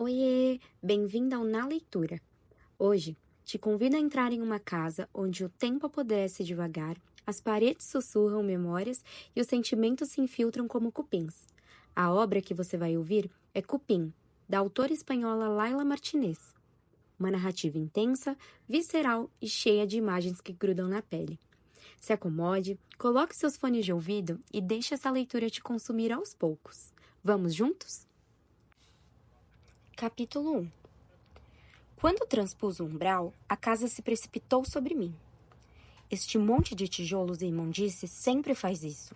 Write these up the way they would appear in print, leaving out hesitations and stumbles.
Oiê, bem-vinda ao Na Leitura. Hoje, te convido a entrar em uma casa onde o tempo apodrece devagar, as paredes sussurram memórias e os sentimentos se infiltram como cupins. A obra que você vai ouvir é Cupim, da autora espanhola Laila Martínez. Uma narrativa intensa, visceral e cheia de imagens que grudam na pele. Se acomode, coloque seus fones de ouvido e deixe essa leitura te consumir aos poucos. Vamos juntos? Capítulo 1. Quando transpus o umbral, a casa se precipitou sobre mim. Este monte de tijolos e imundície sempre faz isso.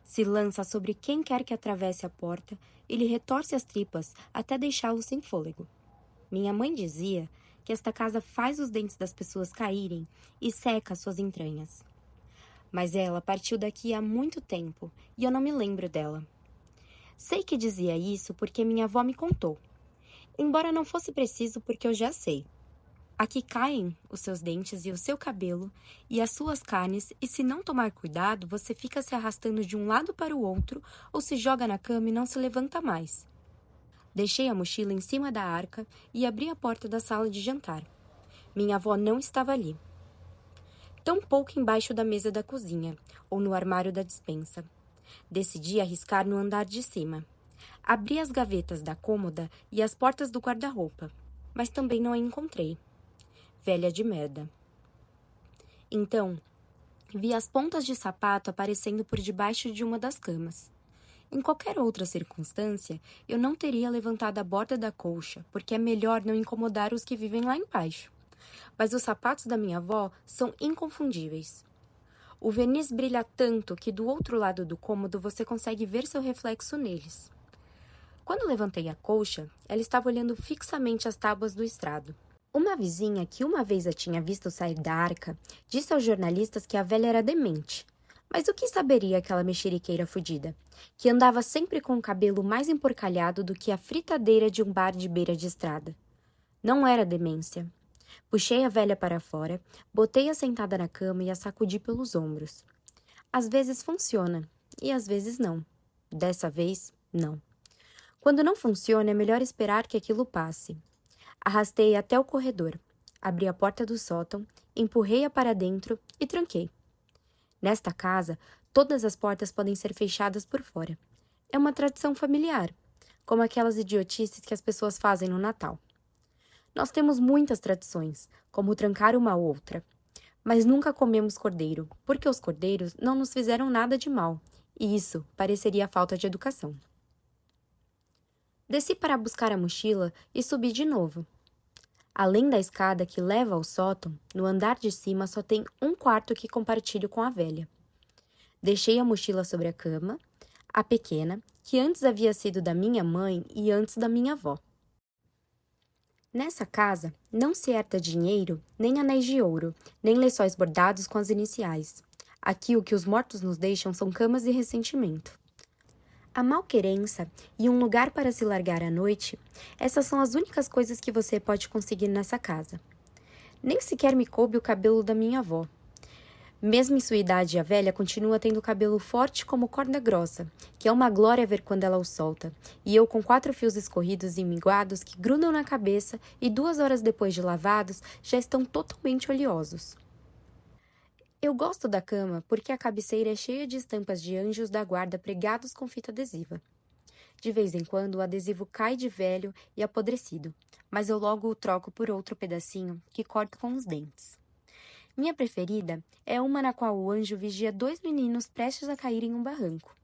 Se lança sobre quem quer que atravesse a porta e lhe retorce as tripas até deixá-lo sem fôlego. Minha mãe dizia que esta casa faz os dentes das pessoas caírem e seca suas entranhas. Mas ela partiu daqui há muito tempo e eu não me lembro dela. Sei que dizia isso porque minha avó me contou. Embora não fosse preciso, porque eu já sei. Aqui caem os seus dentes e o seu cabelo e as suas carnes, e se não tomar cuidado, você fica se arrastando de um lado para o outro ou se joga na cama e não se levanta mais. Deixei a mochila em cima da arca e abri a porta da sala de jantar. Minha avó não estava ali. Tampouco embaixo da mesa da cozinha ou no armário da despensa. Decidi arriscar no andar de cima. Abri as gavetas da cômoda e as portas do guarda-roupa, mas também não a encontrei. Velha de merda. Então, vi as pontas de sapato aparecendo por debaixo de uma das camas. Em qualquer outra circunstância, eu não teria levantado a borda da colcha, porque é melhor não incomodar os que vivem lá embaixo. Mas os sapatos da minha avó são inconfundíveis. O verniz brilha tanto que do outro lado do cômodo você consegue ver seu reflexo neles. Quando levantei a colcha, ela estava olhando fixamente as tábuas do estrado. Uma vizinha que uma vez a tinha visto sair da arca disse aos jornalistas que a velha era demente. Mas o que saberia aquela mexeriqueira fudida, que andava sempre com o cabelo mais emporcalhado do que a fritadeira de um bar de beira de estrada? Não era demência. Puxei a velha para fora, botei-a sentada na cama e a sacudi pelos ombros. Às vezes funciona, e às vezes não. Dessa vez, não. Quando não funciona, é melhor esperar que aquilo passe. Arrastei-a até o corredor, abri a porta do sótão, empurrei-a para dentro e tranquei. Nesta casa, todas as portas podem ser fechadas por fora. É uma tradição familiar, como aquelas idiotices que as pessoas fazem no Natal. Nós temos muitas tradições, como trancar uma outra, mas nunca comemos cordeiro, porque os cordeiros não nos fizeram nada de mal, e isso pareceria falta de educação. Desci para buscar a mochila e subi de novo. Além da escada que leva ao sótão, no andar de cima só tem um quarto que compartilho com a velha. Deixei a mochila sobre a cama, a pequena, que antes havia sido da minha mãe e antes da minha avó. Nessa casa, não se herda dinheiro, nem anéis de ouro, nem lençóis bordados com as iniciais. Aqui o que os mortos nos deixam são camas e ressentimento. A malquerença e um lugar para se largar à noite, essas são as únicas coisas que você pode conseguir nessa casa. Nem sequer me coube o cabelo da minha avó. Mesmo em sua idade, a velha continua tendo o cabelo forte como corda grossa, que é uma glória ver quando ela o solta, e eu com 4 fios escorridos e minguados que grudam na cabeça e 2 horas depois de lavados já estão totalmente oleosos. Eu gosto da cama porque a cabeceira é cheia de estampas de anjos da guarda pregados com fita adesiva. De vez em quando o adesivo cai de velho e apodrecido, mas eu logo o troco por outro pedacinho que corto com os dentes. Minha preferida é uma na qual o anjo vigia 2 meninos prestes a cair em um barranco.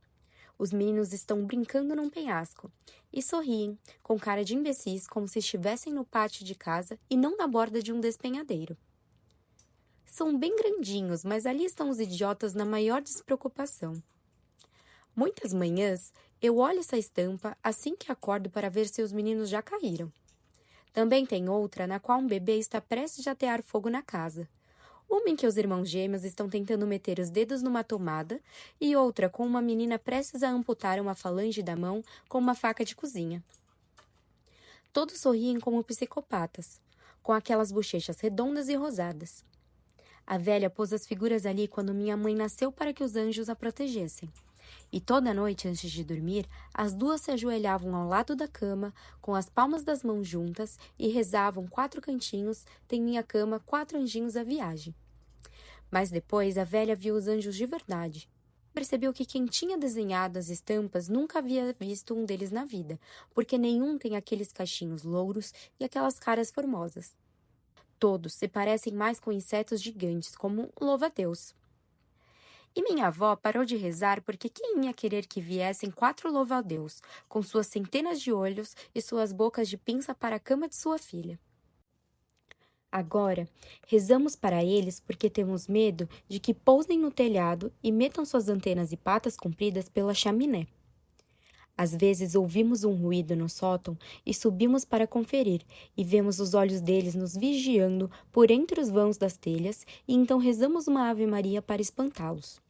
Os meninos estão brincando num penhasco e sorriem, com cara de imbecis, como se estivessem no pátio de casa e não na borda de um despenhadeiro. São bem grandinhos, mas ali estão os idiotas na maior despreocupação. Muitas manhãs, eu olho essa estampa assim que acordo para ver se os meninos já caíram. Também tem outra na qual um bebê está prestes a atear fogo na casa. Uma em que os irmãos gêmeos estão tentando meter os dedos numa tomada e outra com uma menina prestes a amputar uma falange da mão com uma faca de cozinha. Todos sorriem como psicopatas, com aquelas bochechas redondas e rosadas. A velha pôs as figuras ali quando minha mãe nasceu para que os anjos a protegessem. E toda noite, antes de dormir, as duas se ajoelhavam ao lado da cama, com as palmas das mãos juntas, e rezavam 4 cantinhos, tem minha cama 4 anjinhos a viagem. Mas depois a velha viu os anjos de verdade. Percebeu que quem tinha desenhado as estampas nunca havia visto um deles na vida, porque nenhum tem aqueles cachinhos louros e aquelas caras formosas. Todos se parecem mais com insetos gigantes, como um louva-a-Deus. E minha avó parou de rezar porque quem ia querer que viessem 4 louva-a-Deus, com suas centenas de olhos e suas bocas de pinça para a cama de sua filha? Agora, rezamos para eles porque temos medo de que pousem no telhado e metam suas antenas e patas compridas pela chaminé. Às vezes ouvimos um ruído no sótão e subimos para conferir, e vemos os olhos deles nos vigiando por entre os vãos das telhas, e então rezamos uma Ave-Maria para espantá-los.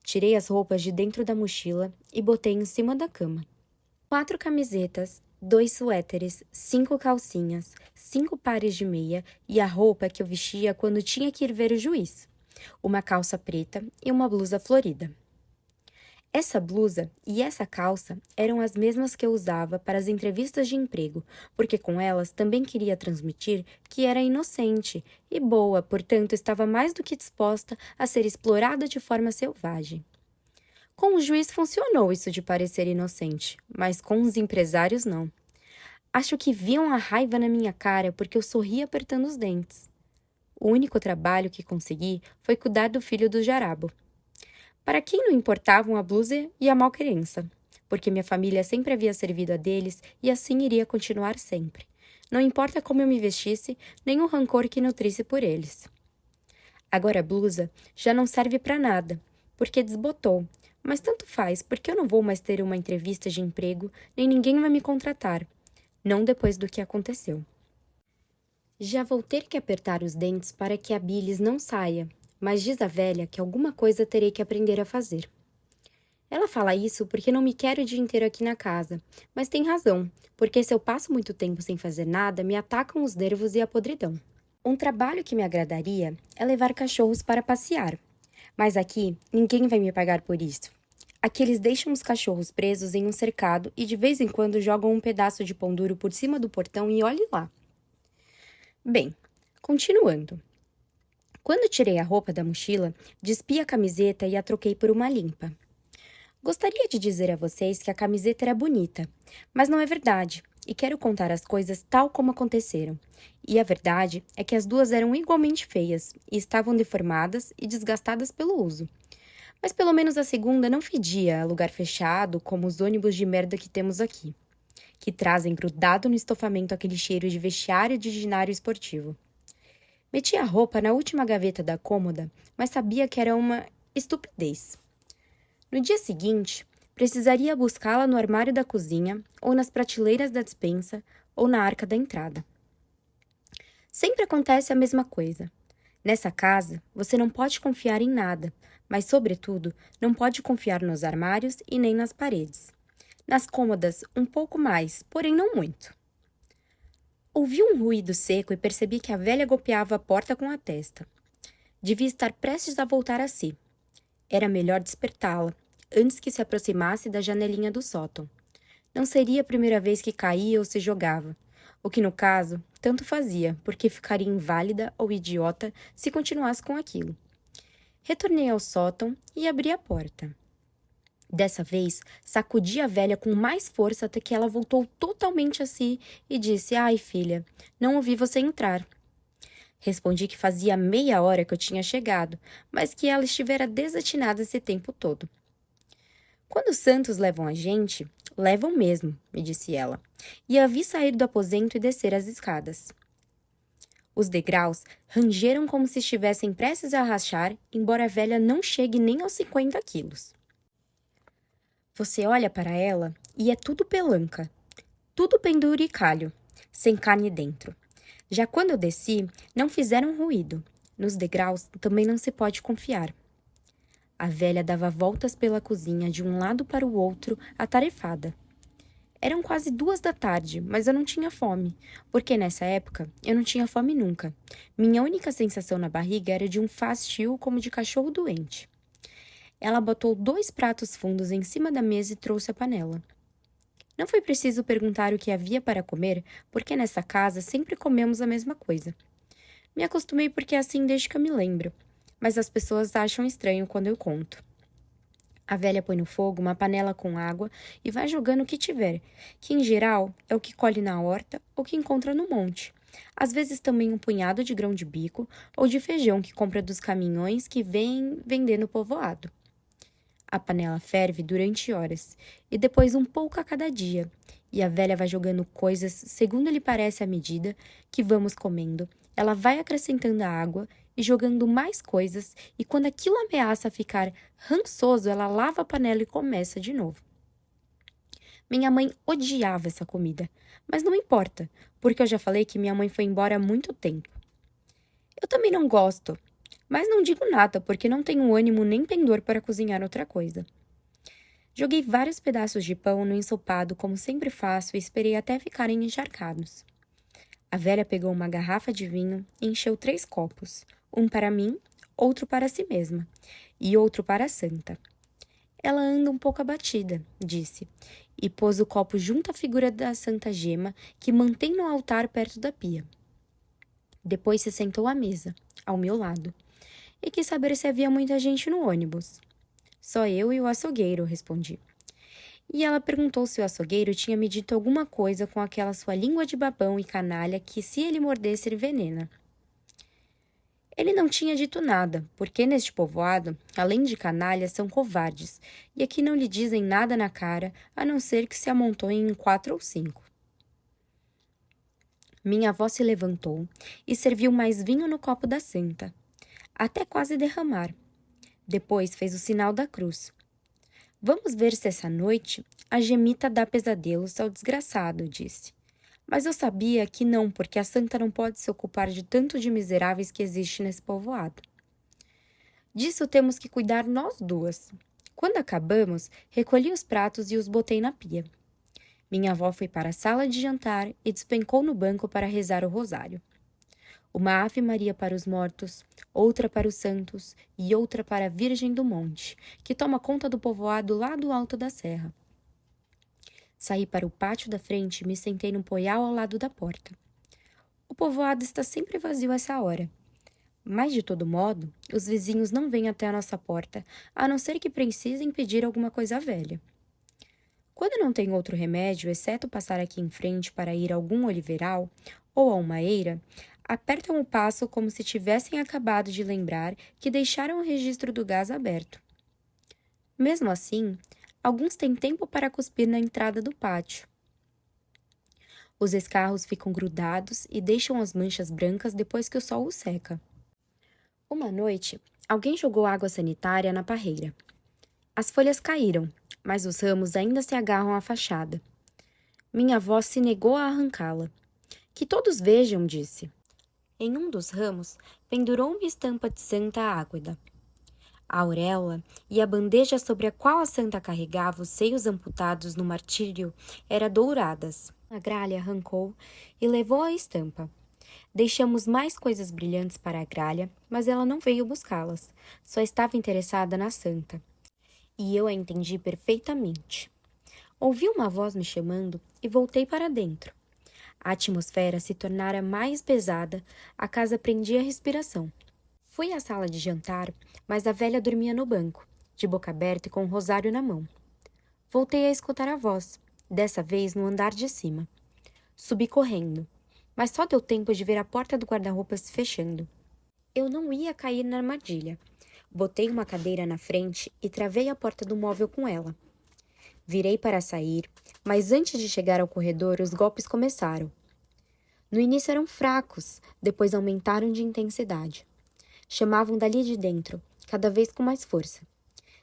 Tirei as roupas de dentro da mochila e botei em cima da cama. 4 camisetas, 2 suéteres, 5 calcinhas, 5 pares de meia e a roupa que eu vestia quando tinha que ir ver o juiz. Uma calça preta e uma blusa florida. Essa blusa e essa calça eram as mesmas que eu usava para as entrevistas de emprego, porque com elas também queria transmitir que era inocente e boa, portanto estava mais do que disposta a ser explorada de forma selvagem. Com o juiz funcionou isso de parecer inocente, mas com os empresários não. Acho que viam a raiva na minha cara porque eu sorria apertando os dentes. O único trabalho que consegui foi cuidar do filho do Jarabo. Para quem não importavam a blusa e a malcrença, porque minha família sempre havia servido a deles e assim iria continuar sempre. Não importa como eu me vestisse, nem o rancor que nutrisse por eles. Agora a blusa já não serve para nada, porque desbotou, mas tanto faz, porque eu não vou mais ter uma entrevista de emprego, nem ninguém vai me contratar, não depois do que aconteceu. Já vou ter que apertar os dentes para que a bilis não saia, mas diz a velha que alguma coisa terei que aprender a fazer. Ela fala isso porque não me quer o dia inteiro aqui na casa, mas tem razão, porque se eu passo muito tempo sem fazer nada, me atacam os nervos e a podridão. Um trabalho que me agradaria é levar cachorros para passear, mas aqui ninguém vai me pagar por isso. Aqui eles deixam os cachorros presos em um cercado e de vez em quando jogam um pedaço de pão duro por cima do portão e olhe lá. Bem, continuando. Quando tirei a roupa da mochila, despi a camiseta e a troquei por uma limpa. Gostaria de dizer a vocês que a camiseta era bonita, mas não é verdade, e quero contar as coisas tal como aconteceram. E a verdade é que as duas eram igualmente feias, e estavam deformadas e desgastadas pelo uso. Mas pelo menos a segunda não fedia a lugar fechado como os ônibus de merda que temos aqui, que trazem grudado no estofamento aquele cheiro de vestiário de ginásio esportivo. Meti a roupa na última gaveta da cômoda, mas sabia que era uma estupidez. No dia seguinte, precisaria buscá-la no armário da cozinha, ou nas prateleiras da despensa, ou na arca da entrada. Sempre acontece a mesma coisa. Nessa casa, você não pode confiar em nada, mas, sobretudo, não pode confiar nos armários e nem nas paredes. Nas cômodas, um pouco mais, porém não muito. Ouvi um ruído seco e percebi que a velha golpeava a porta com a testa. Devia estar prestes a voltar a si. Era melhor despertá-la, antes que se aproximasse da janelinha do sótão. Não seria a primeira vez que caía ou se jogava, o que, no caso, tanto fazia, porque ficaria inválida ou idiota se continuasse com aquilo. Retornei ao sótão e abri a porta. Dessa vez, sacudi a velha com mais força até que ela voltou totalmente a si e disse: "Ai, filha, não ouvi você entrar." Respondi que fazia meia hora que eu tinha chegado, mas que ela estivera desatinada esse tempo todo. "Quando os santos levam a gente, levam mesmo", me disse ela, e a vi sair do aposento e descer as escadas. Os degraus rangeram como se estivessem prestes a rachar, embora a velha não chegue nem aos 50 quilos. Você olha para ela e é tudo pelanca, tudo penduricalho, sem carne dentro. Já quando eu desci, não fizeram ruído. Nos degraus também não se pode confiar. A velha dava voltas pela cozinha de um lado para o outro, atarefada. Eram quase 2 da tarde, mas eu não tinha fome, porque nessa época eu não tinha fome nunca. Minha única sensação na barriga era de um fastio como de cachorro doente. Ela botou 2 pratos fundos em cima da mesa e trouxe a panela. Não foi preciso perguntar o que havia para comer, porque nessa casa sempre comemos a mesma coisa. Me acostumei porque é assim desde que eu me lembro, mas as pessoas acham estranho quando eu conto. A velha põe no fogo uma panela com água e vai jogando o que tiver, que em geral é o que colhe na horta ou que encontra no monte. Às vezes também um punhado de grão de bico ou de feijão que compra dos caminhões que vêm vender no povoado. A panela ferve durante horas, e depois um pouco a cada dia, e a velha vai jogando coisas segundo lhe parece à medida que vamos comendo. Ela vai acrescentando a água e jogando mais coisas, e quando aquilo ameaça ficar rançoso, ela lava a panela e começa de novo. Minha mãe odiava essa comida, mas não importa, porque eu já falei que minha mãe foi embora há muito tempo. Eu também não gosto, mas não digo nada porque não tenho ânimo nem pendor para cozinhar outra coisa. Joguei vários pedaços de pão no ensopado, como sempre faço, e esperei até ficarem encharcados. A velha pegou uma garrafa de vinho e encheu 3 copos, um para mim, outro para si mesma, e outro para a santa. Ela anda um pouco abatida, disse, e pôs o copo junto à figura da Santa Gema, que mantém no altar perto da pia. Depois se sentou à mesa, ao meu lado, e quis saber se havia muita gente no ônibus. Só eu e o açougueiro, respondi. E ela perguntou se o açougueiro tinha me dito alguma coisa com aquela sua língua de babão e canalha que, se ele mordesse, ele venena. Ele não tinha dito nada, porque neste povoado, além de canalhas, são covardes, e aqui não lhe dizem nada na cara, a não ser que se amontoem em 4 ou 5. Minha avó se levantou e serviu mais vinho no copo da santa, até quase derramar. Depois fez o sinal da cruz. Vamos ver se essa noite a gemita dá pesadelos ao desgraçado, disse. Mas eu sabia que não, porque a santa não pode se ocupar de tanto de miseráveis que existe nesse povoado. Disso temos que cuidar nós duas. Quando acabamos, recolhi os pratos e os botei na pia. Minha avó foi para a sala de jantar e despencou no banco para rezar o rosário. Uma Ave Maria para os mortos, outra para os santos e outra para a Virgem do Monte, que toma conta do povoado lá do alto da serra. Saí para o pátio da frente e me sentei num poial ao lado da porta. O povoado está sempre vazio a essa hora. Mas, de todo modo, os vizinhos não vêm até a nossa porta, a não ser que precisem pedir alguma coisa velha. Quando não tem outro remédio, exceto passar aqui em frente para ir a algum oliveral ou a uma eira, apertam o passo como se tivessem acabado de lembrar que deixaram o registro do gás aberto. Mesmo assim, alguns têm tempo para cuspir na entrada do pátio. Os escarros ficam grudados e deixam as manchas brancas depois que o sol os seca. Uma noite, alguém jogou água sanitária na parreira. As folhas caíram, mas os ramos ainda se agarram à fachada. Minha avó se negou a arrancá-la. Que todos vejam, disse. Em um dos ramos, pendurou uma estampa de Santa Águeda. A auréola e a bandeja sobre a qual a santa carregava os seios amputados no martírio eram douradas. A gralha arrancou e levou a estampa. Deixamos mais coisas brilhantes para a gralha, mas ela não veio buscá-las. Só estava interessada na santa. E eu a entendi perfeitamente. Ouvi uma voz me chamando e voltei para dentro. A atmosfera se tornara mais pesada, a casa prendia a respiração. Fui à sala de jantar, mas a velha dormia no banco, de boca aberta e com o rosário na mão. Voltei a escutar a voz, dessa vez no andar de cima. Subi correndo, mas só deu tempo de ver a porta do guarda-roupa se fechando. Eu não ia cair na armadilha. Botei uma cadeira na frente e travei a porta do móvel com ela. Virei para sair, mas antes de chegar ao corredor, os golpes começaram. No início eram fracos, depois aumentaram de intensidade. Chamavam dali de dentro, cada vez com mais força.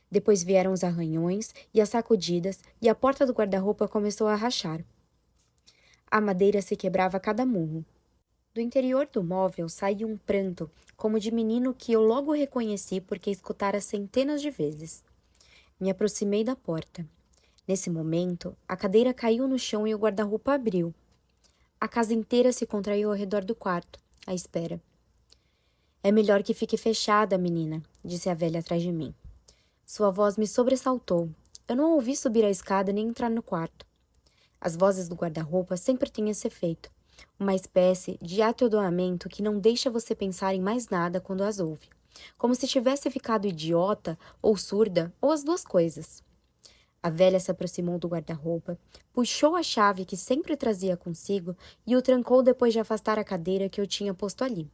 Depois vieram os arranhões e as sacudidas, e a porta do guarda-roupa começou a rachar. A madeira se quebrava a cada murro. Do interior do móvel saía um pranto, como de menino que eu logo reconheci porque escutara centenas de vezes. Me aproximei da porta. Nesse momento, a cadeira caiu no chão e o guarda-roupa abriu. A casa inteira se contraiu ao redor do quarto, à espera. É melhor que fique fechada, menina, disse a velha atrás de mim. Sua voz me sobressaltou. Eu não a ouvi subir a escada nem entrar no quarto. As vozes do guarda-roupa sempre têm esse efeito, uma espécie de atordoamento que não deixa você pensar em mais nada quando as ouve, como se tivesse ficado idiota ou surda ou as duas coisas. A velha se aproximou do guarda-roupa, puxou a chave que sempre trazia consigo e o trancou depois de afastar a cadeira que eu tinha posto ali.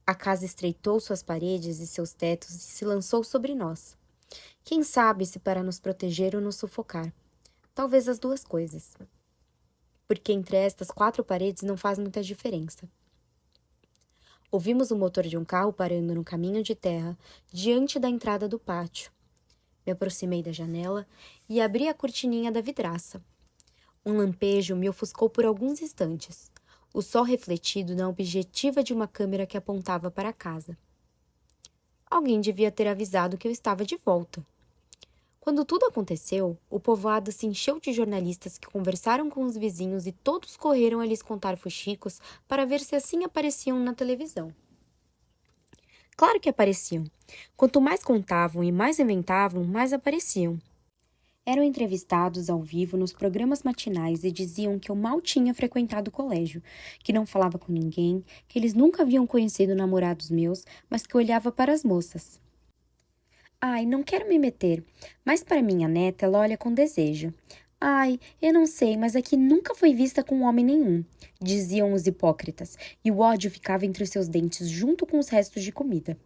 A casa estreitou suas paredes e seus tetos e se lançou sobre nós. Quem sabe se para nos proteger ou nos sufocar? Talvez as duas coisas. Porque entre estas 4 paredes não faz muita diferença. Ouvimos o motor de um carro parando no caminho de terra, diante da entrada do pátio. Me aproximei da janela e abri a cortininha da vidraça. Um lampejo me ofuscou por alguns instantes, o sol refletido na objetiva de uma câmera que apontava para a casa. Alguém devia ter avisado que eu estava de volta. Quando tudo aconteceu, o povoado se encheu de jornalistas que conversaram com os vizinhos e todos correram a lhes contar fuxicos para ver se assim apareciam na televisão. Claro que apareciam. Quanto mais contavam e mais inventavam, mais apareciam. Eram entrevistados ao vivo nos programas matinais e diziam que eu mal tinha frequentado o colégio, que não falava com ninguém, que eles nunca haviam conhecido namorados meus, mas que olhava para as moças. Ai, não quero me meter, mas para minha neta ela olha com desejo. Ai, eu não sei, mas aqui nunca foi vista com homem nenhum, diziam os hipócritas, e o ódio ficava entre os seus dentes junto com os restos de comida.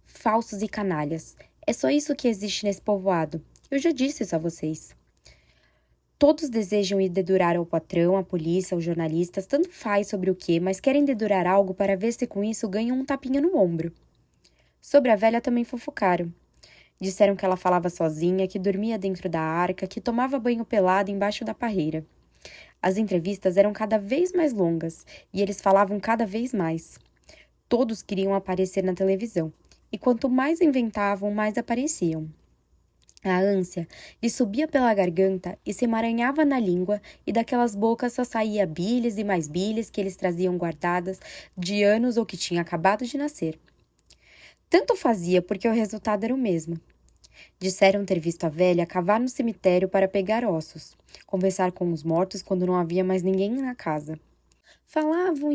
Falsos e canalhas. É só isso que existe nesse povoado. Eu já disse isso a vocês. Todos desejam ir dedurar ao patrão, à polícia, aos jornalistas, tanto faz sobre o que, mas querem dedurar algo para ver se com isso ganham um tapinha no ombro. Sobre a velha também fofocaram. Disseram que ela falava sozinha, que dormia dentro da arca, que tomava banho pelada embaixo da parreira. As entrevistas eram cada vez mais longas e eles falavam cada vez mais. Todos queriam aparecer na televisão, e quanto mais inventavam, mais apareciam. A ânsia lhe subia pela garganta e se emaranhava na língua, e daquelas bocas só saía bilis e mais bilis que eles traziam guardadas de anos ou que tinha acabado de nascer. Tanto fazia porque o resultado era o mesmo. Disseram ter visto a velha cavar no cemitério para pegar ossos, conversar com os mortos quando não havia mais ninguém na casa. Falavam,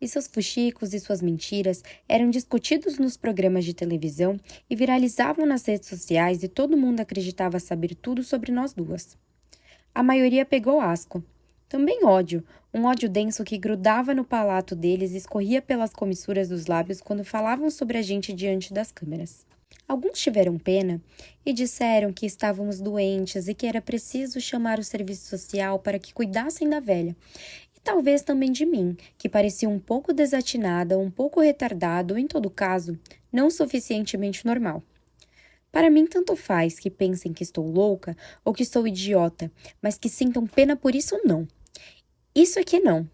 e seus fuxicos e suas mentiras eram discutidos nos programas de televisão e viralizavam nas redes sociais e todo mundo acreditava saber tudo sobre nós duas. A maioria pegou asco. Também ódio, um ódio denso que grudava no palato deles e escorria pelas comissuras dos lábios quando falavam sobre a gente diante das câmeras. Alguns tiveram pena e disseram que estávamos doentes e que era preciso chamar o serviço social para que cuidassem da velha. E talvez também de mim, que parecia um pouco desatinada, um pouco retardado, ou, em todo caso, não suficientemente normal. Para mim, tanto faz que pensem que estou louca ou que sou idiota, mas que sintam pena por isso, não. Isso é que não.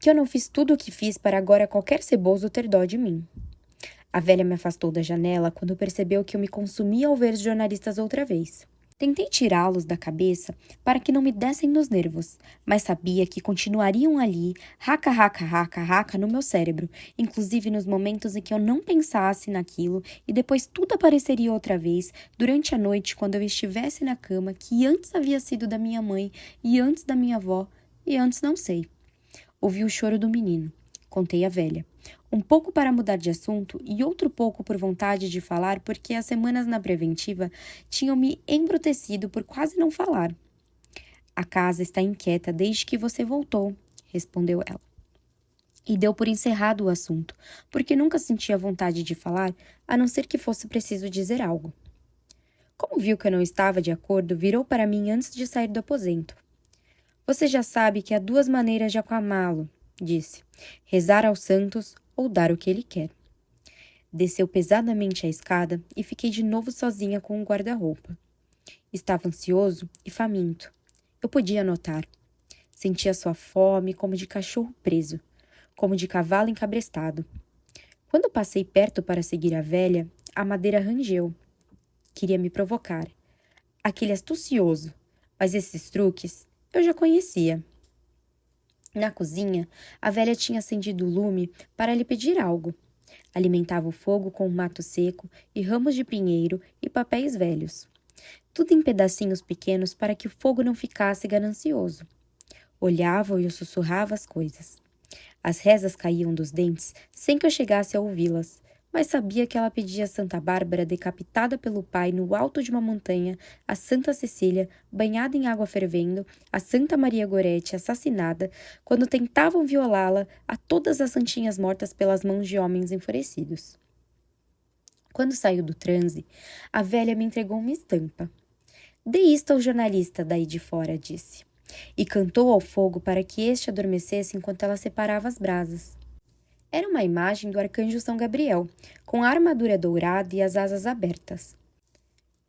Que eu não fiz tudo o que fiz para agora qualquer ceboso ter dó de mim. A velha me afastou da janela quando percebeu que eu me consumia ao ver os jornalistas outra vez. Tentei tirá-los da cabeça para que não me dessem nos nervos, mas sabia que continuariam ali, raca, raca, raca, raca no meu cérebro, inclusive nos momentos em que eu não pensasse naquilo e depois tudo apareceria outra vez, durante a noite, quando eu estivesse na cama que antes havia sido da minha mãe e antes da minha avó e antes não sei. Ouvi o choro do menino. Contei à velha. Um pouco para mudar de assunto e outro pouco por vontade de falar, porque as semanas na preventiva tinham me embrutecido por quase não falar. A casa está inquieta desde que você voltou, respondeu ela. E deu por encerrado o assunto, porque nunca sentia vontade de falar, a não ser que fosse preciso dizer algo. Como viu que eu não estava de acordo, virou para mim antes de sair do aposento. Você já sabe que há 2 maneiras de acalmá-lo, disse. Rezar aos santos ou dar o que ele quer. Desceu pesadamente a escada e fiquei de novo sozinha com o guarda-roupa. Estava ansioso e faminto. Eu podia notar. Sentia sua fome como de cachorro preso, como de cavalo encabrestado. Quando passei perto para seguir a velha, a madeira rangeu. Queria me provocar. Aquele astucioso, mas esses truques eu já conhecia. Na cozinha, a velha tinha acendido o lume para lhe pedir algo. Alimentava o fogo com mato seco e ramos de pinheiro e papéis velhos. Tudo em pedacinhos pequenos para que o fogo não ficasse ganancioso. Olhava e eu sussurrava as coisas. As rezas caíam dos dentes sem que eu chegasse a ouvi-las, mas sabia que ela pedia a Santa Bárbara decapitada pelo pai no alto de uma montanha, a Santa Cecília banhada em água fervendo, a Santa Maria Gorete assassinada, quando tentavam violá-la, a todas as santinhas mortas pelas mãos de homens enfurecidos. Quando saiu do transe, a velha me entregou uma estampa. Dê isto ao jornalista daí de fora, disse, e cantou ao fogo para que este adormecesse enquanto ela separava as brasas. Era uma imagem do arcanjo São Gabriel, com a armadura dourada e as asas abertas.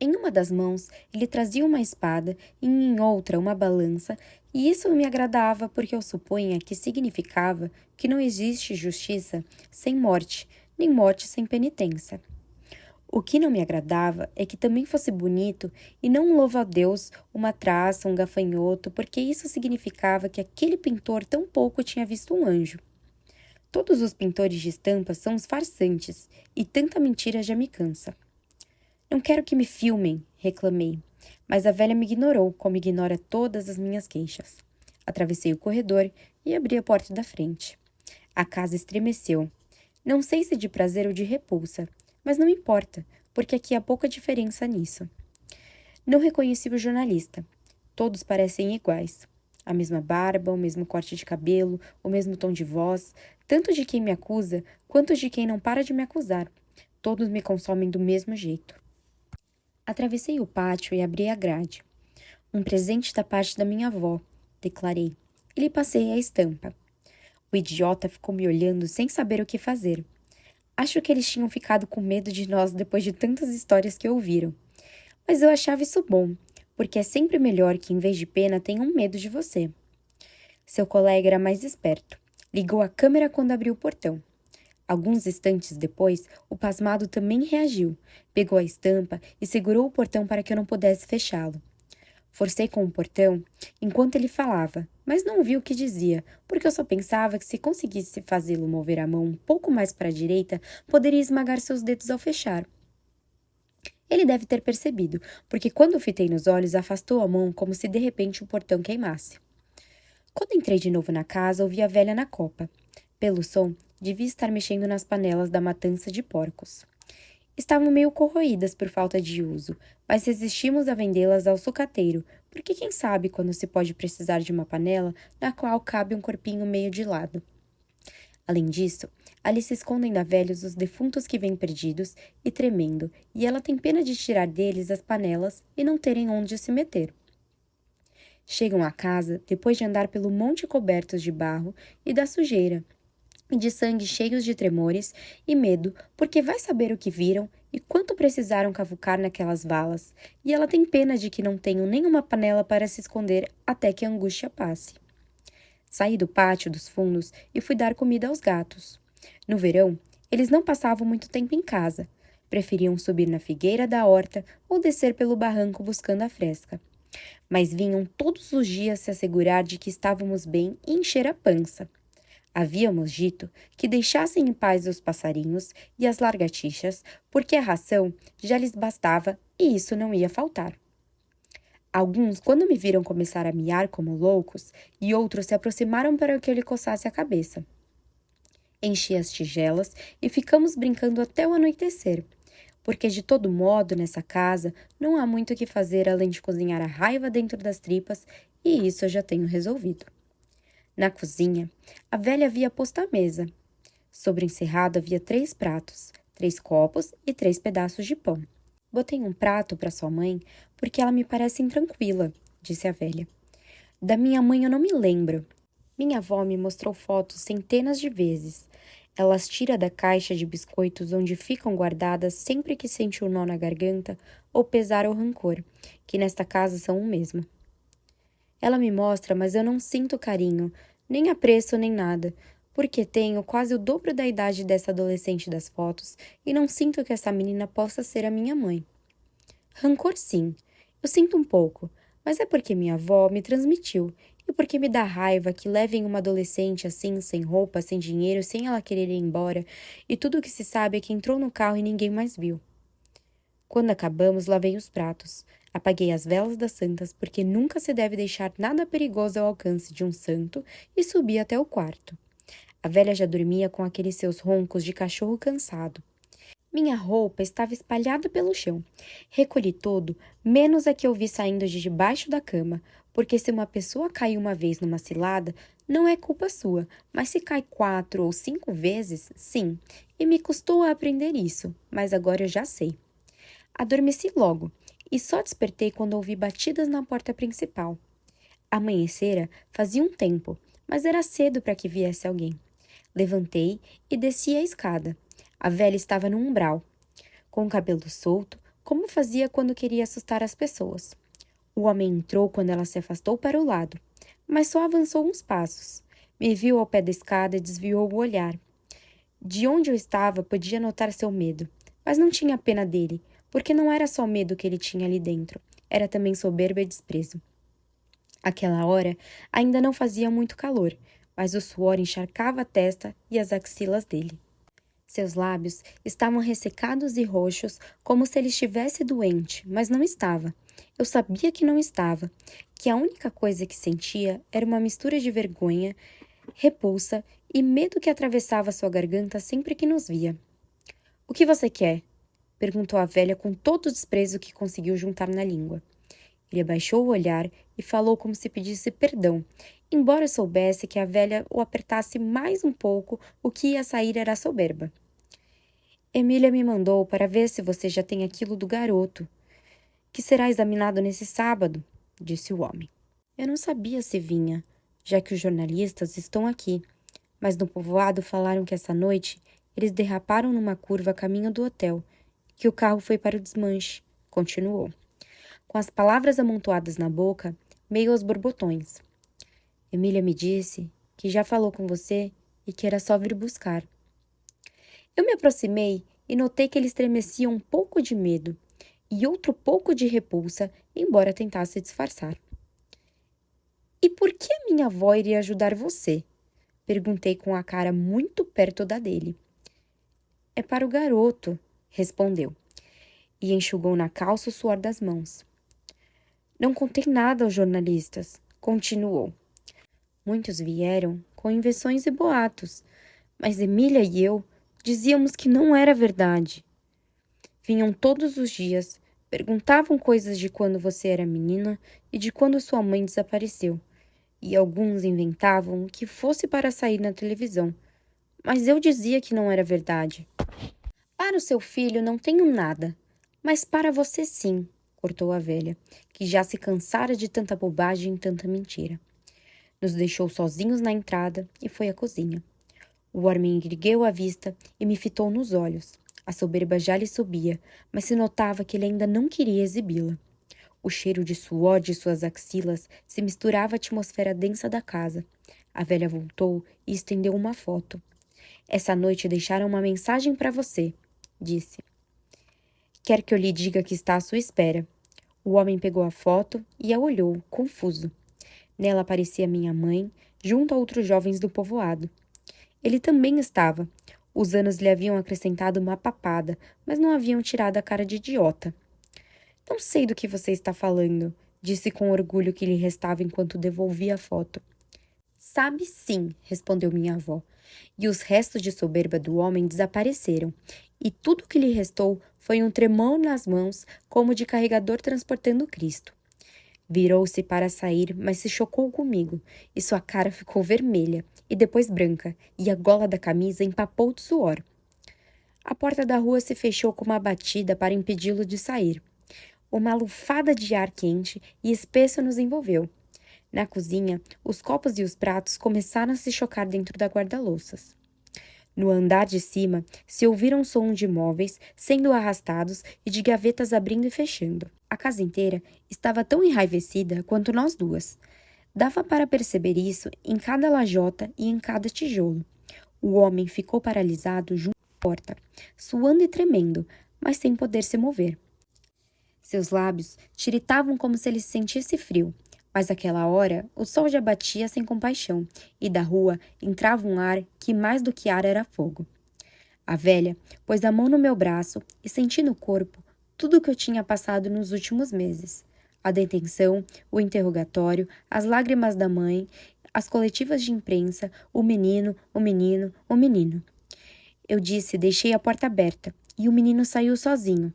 Em uma das mãos, ele trazia uma espada e em outra uma balança, e isso me agradava porque eu supunha que significava que não existe justiça sem morte, nem morte sem penitência. O que não me agradava é que também fosse bonito e não um louva-a-Deus, uma traça, um gafanhoto, porque isso significava que aquele pintor tão pouco tinha visto um anjo. Todos os pintores de estampas são uns farsantes, e tanta mentira já me cansa. Não quero que me filmem, reclamei, mas a velha me ignorou, como ignora todas as minhas queixas. Atravessei o corredor e abri a porta da frente. A casa estremeceu. Não sei se de prazer ou de repulsa, mas não importa, porque aqui há pouca diferença nisso. Não reconheci o jornalista. Todos parecem iguais. A mesma barba, o mesmo corte de cabelo, o mesmo tom de voz, tanto de quem me acusa quanto de quem não para de me acusar. Todos me consomem do mesmo jeito. Atravessei o pátio e abri a grade. Um presente da parte da minha avó, declarei, e lhe passei a estampa. O idiota ficou me olhando sem saber o que fazer. Acho que eles tinham ficado com medo de nós depois de tantas histórias que ouviram. Mas eu achava isso bom, porque é sempre melhor que, em vez de pena, tenham medo de você. Seu colega era mais esperto. Ligou a câmera quando abriu o portão. Alguns instantes depois, o pasmado também reagiu, pegou a estampa e segurou o portão para que eu não pudesse fechá-lo. Forcei com o portão enquanto ele falava, mas não ouvi o que dizia, porque eu só pensava que se conseguisse fazê-lo mover a mão um pouco mais para a direita, poderia esmagar seus dedos ao fechar. Ele deve ter percebido, porque quando o fitei nos olhos, afastou a mão como se de repente o portão queimasse. Quando entrei de novo na casa, ouvi a velha na copa. Pelo som, devia estar mexendo nas panelas da matança de porcos. Estavam meio corroídas por falta de uso, mas resistimos a vendê-las ao sucateiro, porque quem sabe quando se pode precisar de uma panela na qual cabe um corpinho meio de lado. Além disso, ali se escondem da velhos os defuntos que vêm perdidos e tremendo, e ela tem pena de tirar deles as panelas e não terem onde se meter. Chegam à casa depois de andar pelo monte cobertos de barro e da sujeira, e de sangue cheios de tremores e medo, porque vai saber o que viram e quanto precisaram cavucar naquelas valas, e ela tem pena de que não tenham nenhuma panela para se esconder até que a angústia passe. Saí do pátio dos fundos e fui dar comida aos gatos. No verão, eles não passavam muito tempo em casa. Preferiam subir na figueira da horta ou descer pelo barranco buscando a fresca. Mas vinham todos os dias se assegurar de que estávamos bem e encher a pança. Havíamos dito que deixassem em paz os passarinhos e as lagartixas, porque a ração já lhes bastava e isso não ia faltar. Alguns, quando me viram começar a miar como loucos, e outros se aproximaram para que eu lhe coçasse a cabeça. Enchi as tigelas e ficamos brincando até o anoitecer, porque de todo modo, nessa casa, não há muito o que fazer além de cozinhar a raiva dentro das tripas, e isso eu já tenho resolvido. Na cozinha, a velha havia posto a mesa. Sobre o encerrado havia 3 pratos, 3 copos e 3 pedaços de pão. Botei um prato para sua mãe, porque ela me parece intranquila, disse a velha. Da minha mãe eu não me lembro. Minha avó me mostrou fotos centenas de vezes. Ela as tira da caixa de biscoitos onde ficam guardadas sempre que sente um nó na garganta ou pesar ou rancor, que nesta casa são o mesmo. Ela me mostra, mas eu não sinto carinho, nem apreço nem nada, porque tenho quase o dobro da idade dessa adolescente das fotos e não sinto que essa menina possa ser a minha mãe. Rancor sim, eu sinto um pouco, mas é porque minha avó me transmitiu E porque me dá raiva que levem uma adolescente assim, sem roupa, sem dinheiro, sem ela querer ir embora, e tudo o que se sabe é que entrou no carro e ninguém mais viu. Quando acabamos, lavei os pratos. Apaguei as velas das santas, porque nunca se deve deixar nada perigoso ao alcance de um santo, e subi até o quarto. A velha já dormia com aqueles seus roncos de cachorro cansado. Minha roupa estava espalhada pelo chão. Recolhi todo, menos a que eu vi saindo de debaixo da cama, porque se uma pessoa cai uma vez numa cilada, não é culpa sua, mas se cai 4 ou 5 vezes, sim. E me custou a aprender isso, mas agora eu já sei. Adormeci logo, e só despertei quando ouvi batidas na porta principal. Amanhecera fazia um tempo, mas era cedo para que viesse alguém. Levantei e desci a escada. A velha estava no umbral, com o cabelo solto, como fazia quando queria assustar as pessoas. O homem entrou quando ela se afastou para o lado, mas só avançou uns passos. Me viu ao pé da escada e desviou o olhar. De onde eu estava, podia notar seu medo, mas não tinha pena dele, porque não era só medo que ele tinha ali dentro, era também soberba e desprezo. Aquela hora ainda não fazia muito calor, mas o suor encharcava a testa e as axilas dele. Seus lábios estavam ressecados e roxos, como se ele estivesse doente, mas não estava. Eu sabia que não estava, que a única coisa que sentia era uma mistura de vergonha, repulsa e medo que atravessava sua garganta sempre que nos via. "O que você quer?" perguntou a velha com todo o desprezo que conseguiu juntar na língua. Ele abaixou o olhar e falou como se pedisse perdão, embora soubesse que a velha o apertasse mais um pouco, o que ia sair era soberba. "Emília me mandou para ver se você já tem aquilo do garoto, que será examinado nesse sábado", disse o homem. Eu não sabia se vinha, já que os jornalistas estão aqui, mas no povoado falaram que essa noite eles derraparam numa curva a caminho do hotel, que o carro foi para o desmanche, continuou, com as palavras amontoadas na boca, meio aos borbotões. "Emília me disse que já falou com você e que era só vir buscar." Eu me aproximei e notei que ele estremecia um pouco de medo e outro pouco de repulsa, embora tentasse disfarçar. "E por que a minha avó iria ajudar você?" perguntei com a cara muito perto da dele. "É para o garoto", respondeu, e enxugou na calça o suor das mãos. "Não contei nada aos jornalistas", continuou. "Muitos vieram com invenções e boatos, mas Emília e eu dizíamos que não era verdade. Vinham todos os dias, perguntavam coisas de quando você era menina e de quando sua mãe desapareceu, e alguns inventavam que fosse para sair na televisão, mas eu dizia que não era verdade." "Para o seu filho não tenho nada, mas para você sim", cortou a velha, que já se cansara de tanta bobagem e tanta mentira. Nos deixou sozinhos na entrada e foi à cozinha. O homem ergueu a vista e me fitou nos olhos. A soberba já lhe subia, mas se notava que ele ainda não queria exibi-la. O cheiro de suor de suas axilas se misturava à atmosfera densa da casa. A velha voltou e estendeu uma foto. "Essa noite deixaram uma mensagem para você", disse. "Quer que eu lhe diga que está à sua espera." O homem pegou a foto e a olhou, confuso. Nela aparecia minha mãe, junto a outros jovens do povoado. Ele também estava. Os anos lhe haviam acrescentado uma papada, mas não haviam tirado a cara de idiota. "Não sei do que você está falando", disse com orgulho que lhe restava enquanto devolvia a foto. "Sabe sim", respondeu minha avó, e os restos de soberba do homem desapareceram, e tudo o que lhe restou foi um tremor nas mãos, como de carregador transportando Cristo. Virou-se para sair, mas se chocou comigo, e sua cara ficou vermelha, e depois branca, e a gola da camisa empapou de suor. A porta da rua se fechou com uma batida para impedi-lo de sair. Uma lufada de ar quente e espesso nos envolveu. Na cozinha, os copos e os pratos começaram a se chocar dentro da guarda-louças. No andar de cima, se ouviram sons de móveis sendo arrastados e de gavetas abrindo e fechando. A casa inteira estava tão enraivecida quanto nós duas. Dava para perceber isso em cada lajota e em cada tijolo. O homem ficou paralisado junto à porta, suando e tremendo, mas sem poder se mover. Seus lábios tiritavam como se ele sentisse frio, Mas àquela hora, o sol já batia sem compaixão, e da rua entrava um ar que mais do que ar era fogo. A velha pôs a mão no meu braço e senti no corpo tudo o que eu tinha passado nos últimos meses. A detenção, o interrogatório, as lágrimas da mãe, as coletivas de imprensa, o menino, o menino, o menino. Eu disse, deixei a porta aberta, e o menino saiu sozinho.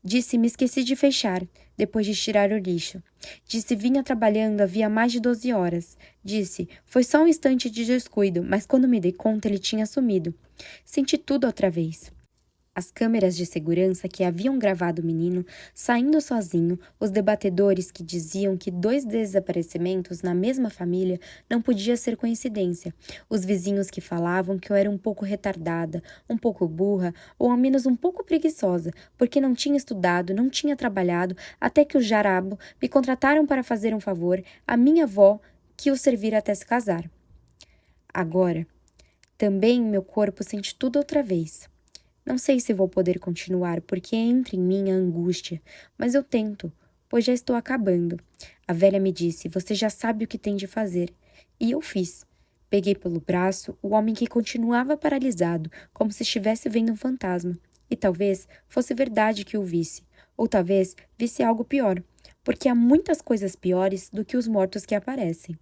Disse, me esqueci de fechar, depois de tirar o lixo. Disse, vinha trabalhando havia mais de 12 horas. Disse, foi só um instante de descuido, mas quando me dei conta ele tinha sumido. Senti tudo outra vez. As câmeras de segurança que haviam gravado o menino saindo sozinho, os debatedores que diziam que 2 desaparecimentos na mesma família não podia ser coincidência, os vizinhos que falavam que eu era um pouco retardada, um pouco burra ou ao menos um pouco preguiçosa, porque não tinha estudado, não tinha trabalhado, até que o jarabo me contrataram para fazer um favor à minha avó que o servira até se casar. Agora, também meu corpo sente tudo outra vez. Não sei se vou poder continuar, porque entra em mim a angústia, mas eu tento, pois já estou acabando. A velha me disse, você já sabe o que tem de fazer. E eu fiz. Peguei pelo braço o homem que continuava paralisado, como se estivesse vendo um fantasma. E talvez fosse verdade que o visse, ou talvez visse algo pior, porque há muitas coisas piores do que os mortos que aparecem.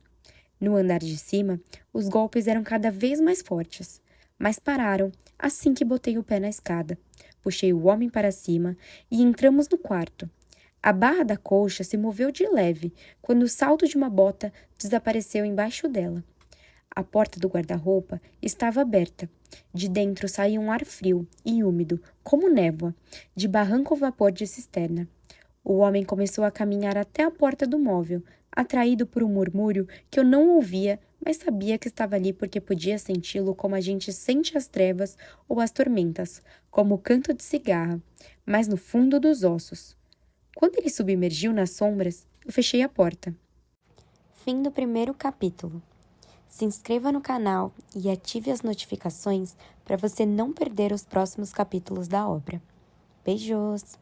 No andar de cima, os golpes eram cada vez mais fortes, mas pararam assim que botei o pé na escada. Puxei o homem para cima e entramos no quarto. A barra da colcha se moveu de leve quando o salto de uma bota desapareceu embaixo dela. A porta do guarda-roupa estava aberta. De dentro saía um ar frio e úmido, como névoa, de barranco ou vapor de cisterna. O homem começou a caminhar até a porta do móvel, atraído por um murmúrio que eu não ouvia, mas sabia que estava ali porque podia senti-lo como a gente sente as trevas ou as tormentas, como o canto de cigarra, mas no fundo dos ossos. Quando ele submergiu nas sombras, eu fechei a porta. Fim do primeiro capítulo. Se inscreva no canal e ative as notificações para você não perder os próximos capítulos da obra. Beijos!